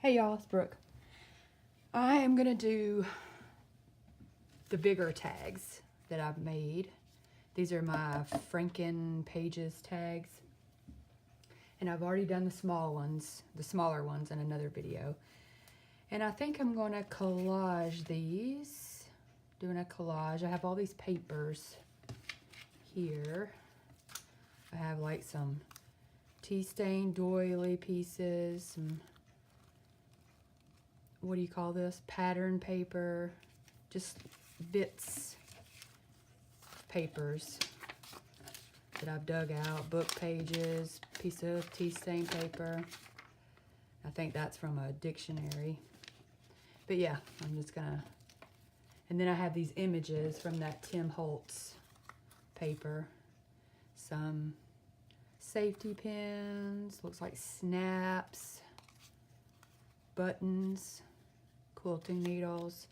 Hey y'all, it's Brooke. I am gonna do the bigger tags that I've made. These are my Franken Pages tags. And I've already done the smaller ones in another video. And I think I'm gonna collage these. Doing a collage. I have all these papers here. I have like some tea stain doily pieces, some, what do you call this? Pattern paper, just bits, papers that I've dug out, book pages, piece of tea stain paper. I think that's from a dictionary. But yeah, I'm just gonna, and then I have these images from that Tim Holtz paper. Some safety pins, looks like snaps, buttons, quilting needles.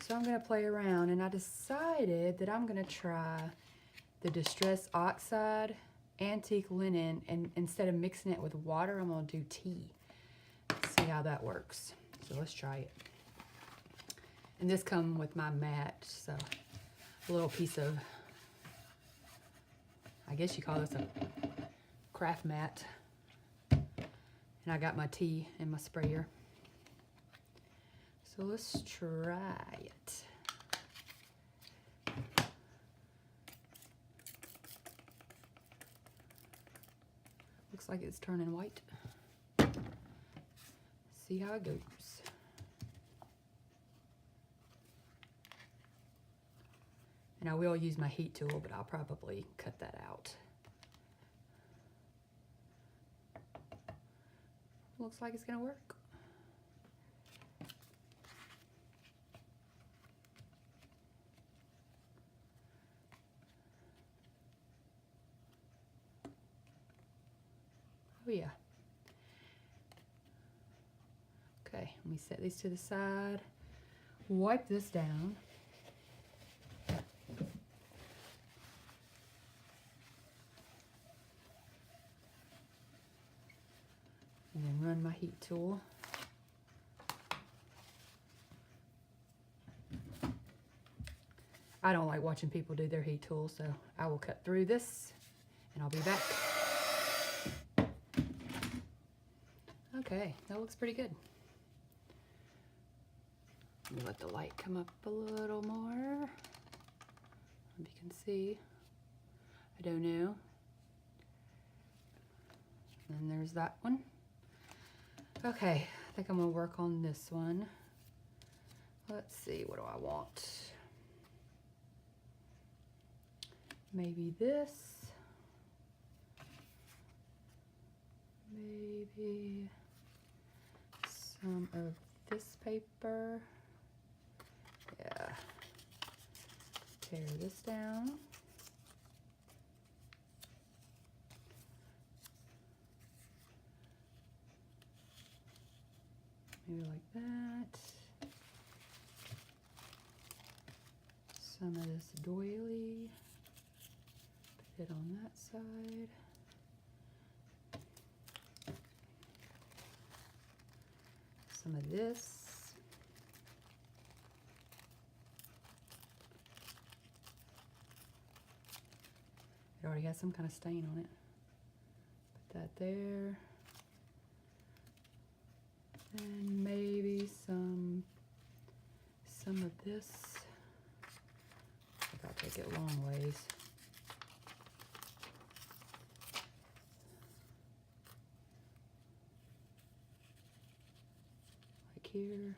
So I'm gonna play around, and I decided that I'm gonna try the Distress Oxide Antique Linen, and instead of mixing it with water, I'm gonna do tea. Let's see how that works. So let's try it. And this comes with my mat, so a little piece of, I guess you call this a craft mat. And I got my tea in my sprayer. So let's try it. Looks like it's turning white. See how it goes. And I will use my heat tool, but I'll probably cut that out. Looks like it's gonna work. Oh yeah. Okay, let me set these to the side. Wipe this down. And then run my heat tool. I don't like watching people do their heat tool, so I will cut through this and I'll be back. Okay, that looks pretty good. Let me let the light come up a little more. If you can see, I don't know. And there's that one. Okay, I think I'm gonna work on this one. Let's see, what do I want? Maybe this. Maybe some of this paper. Yeah. Tear this down. Maybe like that. Some of this doily. Put it on that side. Some of this. It already has some kind of stain on it. Put that there. And maybe some of this. I think I'll take it a long ways. Like here.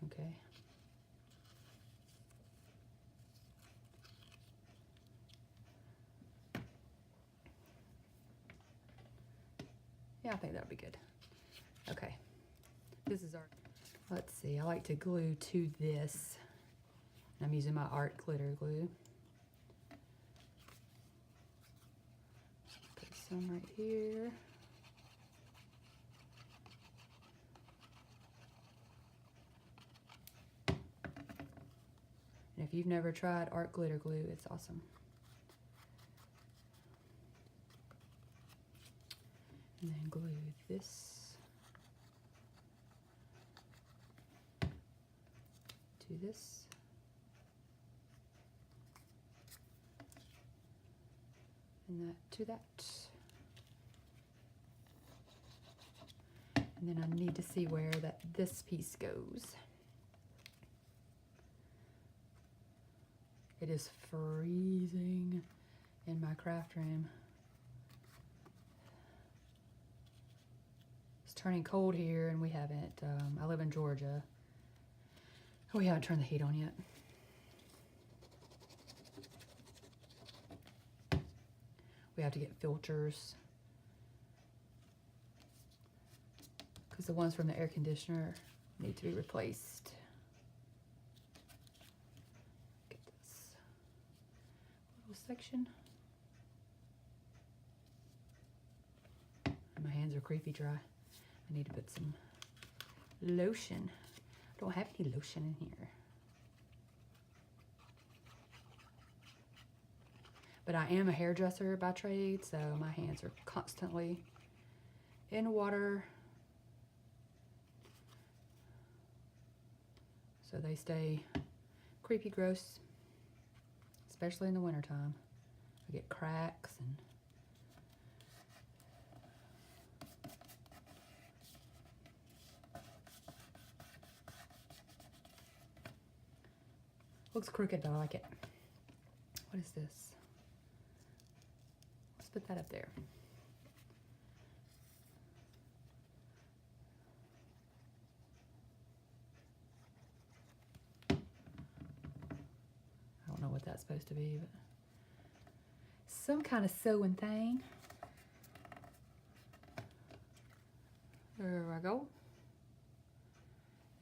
Okay. Yeah, I think that'll be good. Okay, this is our, let's see, I like to glue to this. I'm using my art glitter glue. Put some right here. And if you've never tried art glitter glue, it's awesome. And then glue this do this. And that to that. And then I need to see where this piece goes. It is freezing in my craft room. It's turning cold here and we haven't, I live in Georgia. We haven't turned the heat on yet. We have to get filters because the ones from the air conditioner need to be replaced. Get this little section. My hands are creepy dry. I need to put some lotion. I don't have any lotion in here. But I am a hairdresser by trade, so my hands are constantly in water. So they stay creepy gross, especially in the wintertime. I get cracks and looks crooked, but I like it. What is this? Let's put that up there. I don't know what that's supposed to be, but some kind of sewing thing. There I go.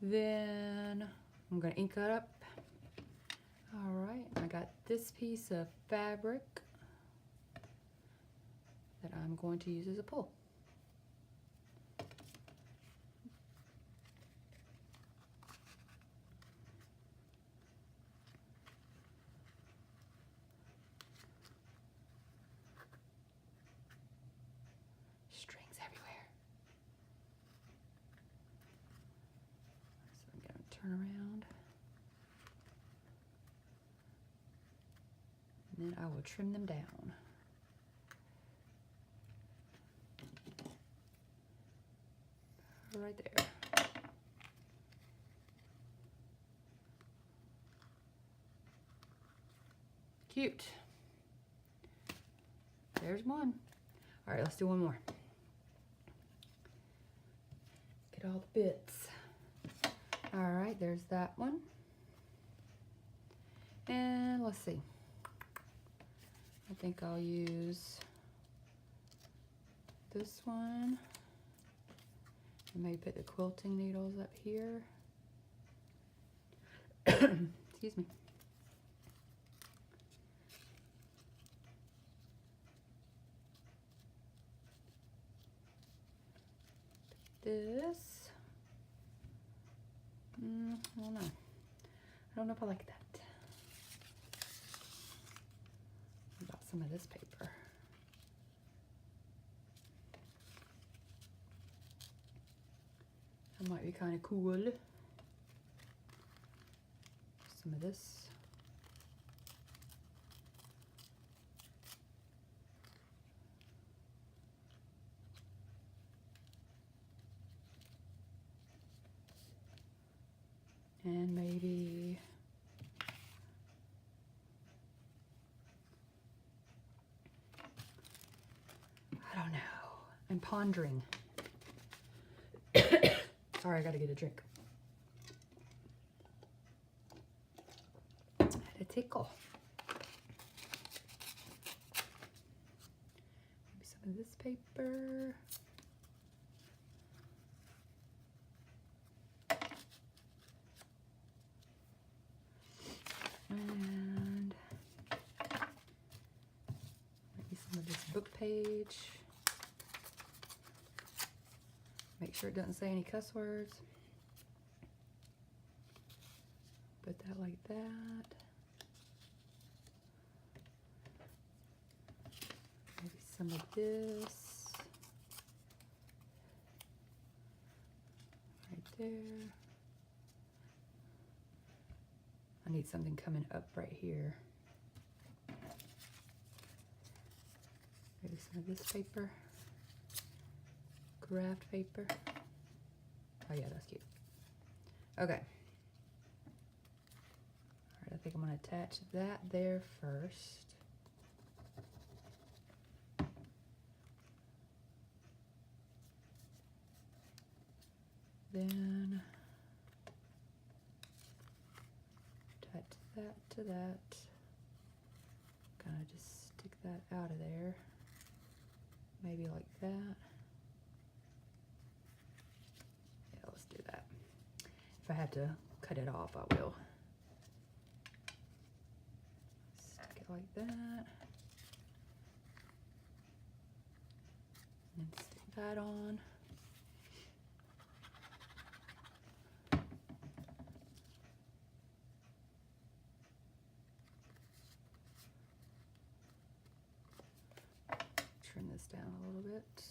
Then I'm gonna ink it up. All right, I got this piece of fabric that I'm going to use as a pull. Strings everywhere. So I'm gonna turn around. And then I will trim them down. Right there. Cute. There's one. All right, let's do one more. Get all the bits. All right, there's that one. And let's see. I think I'll use this one. I may put the quilting needles up here. Excuse me. This. I don't know. I don't know if I like that. What about some of this paper? That might be kind of cool. Some of this. And maybe I don't know. I'm pondering. Sorry, I gotta get a drink. I had a tickle. Maybe some of this paper. And maybe some of this book page. Make sure it doesn't say any cuss words. Put that like that. Maybe some of this. Right there. I need something coming up right here. Maybe some of this paper. Craft paper. Oh yeah, that's cute. Okay. All right, I think I'm going to attach that there first. Then attach that to that. Kind of just stick that out of there. Maybe like that. Yeah, let's do that. If I have to cut it off, I will. Stick it like that. And stick that on. Trim this down a little bit.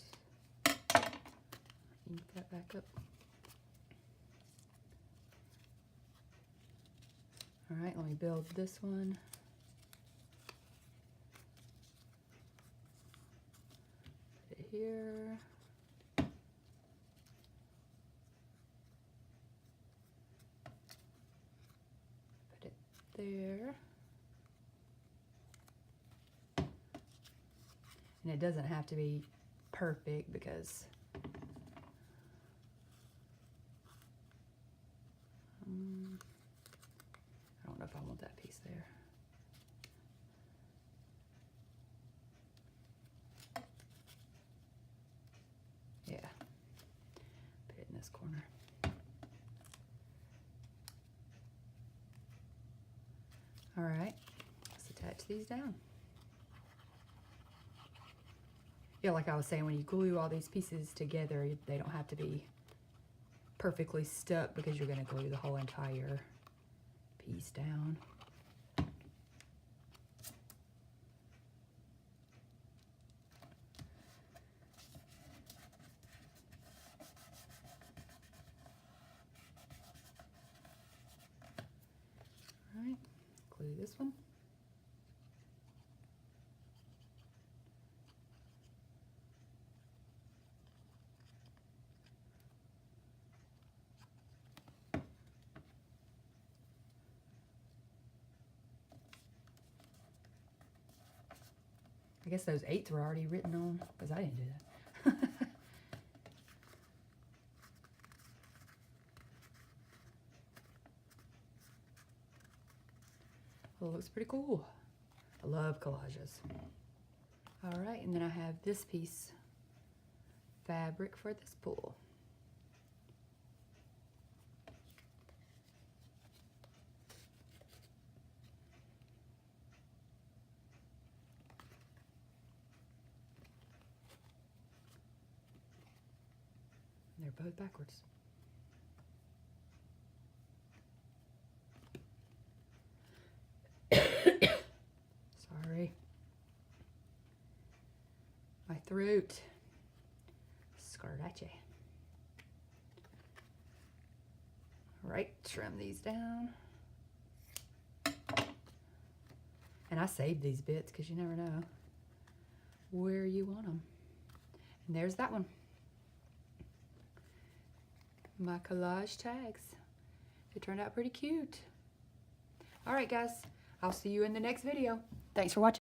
Ink that back up. All right, let me build this one. Put it here. Put it there. And it doesn't have to be perfect because I don't know if I want that piece there. Yeah, put it in this corner. All right, let's attach these down. Yeah, like I was saying, when you glue all these pieces together, they don't have to be perfectly stuck because you're going to glue the whole entire piece down. All right, glue this one. I guess those 8s were already written on because I didn't do that. Well, it looks pretty cool. I love collages. All right, and then I have this piece fabric for this pool. They're both backwards. Sorry. My throat. Scratchy. All right, trim these down. And I saved these bits because you never know where you want them. And there's that one. My collage tags. It turned out pretty cute. All right, guys. I'll see you in the next video. Thanks for watching.